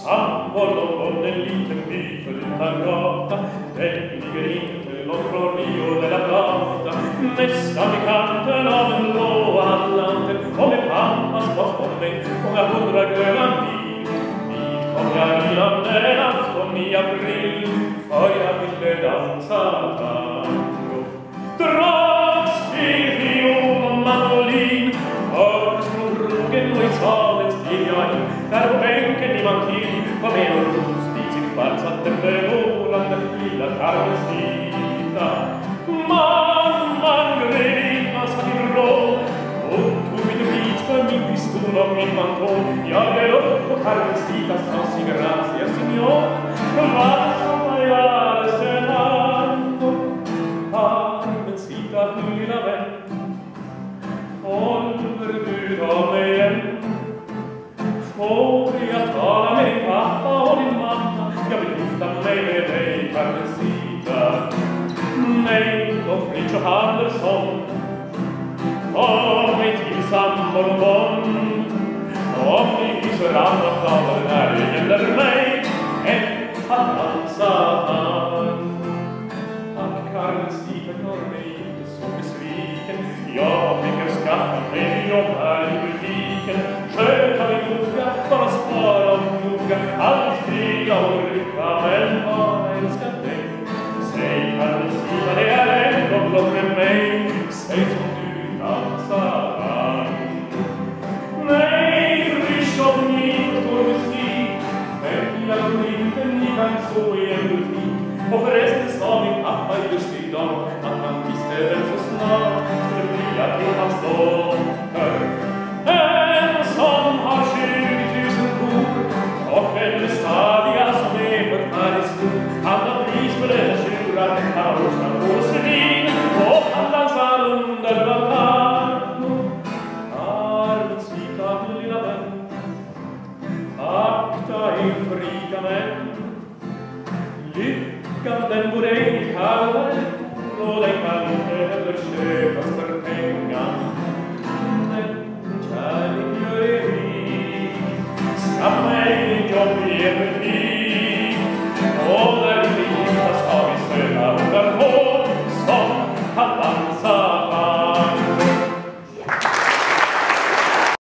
Sambor om en liten by förutan gata. Den ligger inte långt från Rio de la Plata. Nästan i kanten av en blå Atlanten. Och med pappas bakom mig många 100 gröna mil. Dit kom jag innan en afton i april. För jag ville dansa tango. Dragspel, fiol och mandolin. Hördes från krogen och i salen steg jag in. Där på bänken i mantil var med och ros. Vid sin kvart satt den bemålande lilla Carmencita. Mamman grevinnan satt i roll och tog min rit för min pistol och min mantol. Jag gav upp på Carmencitas trasiga gracia signor. Vad som var jag cenando. Carmencita, min lilla vän, håller du av mig igen? Får jag tala med din pappa och din mamma? Jag vill gifta mig med dig, Carmencita. Nej, då Fritiof Andersson, ta mig till Sambor. Om ni hyser andra planer när det gäller mig än att dansa han. Att Carmencita gör mig inte så besviken. Jag tänker skaffa mig jobb här i butiken. Sköta mig noga, bara spara och noga. Allt kriga och rycka, men bara älska dig. Säg Carmencita, det är ändå blott med mig. Säg som du dansar han. Nej, Fritiof, ni förstår musik. Men jag tror inte ni kan så i en butik. Och förresten sa min pappa just idag att han visste väl så snart skulle bli att till hans dotter. En som har 20 000 kor och en stadia som är på ett färgskor. Han har pris för den tjurar, han har rostat på svin och han dansar under varann. Carmencita, min lilla vän, akta inför rika män. Lyckan den bor ej i kallar och den kan inte heller köpas för pengar. Men kärlek gör er rik. Skaffa mig en jobb i en butik.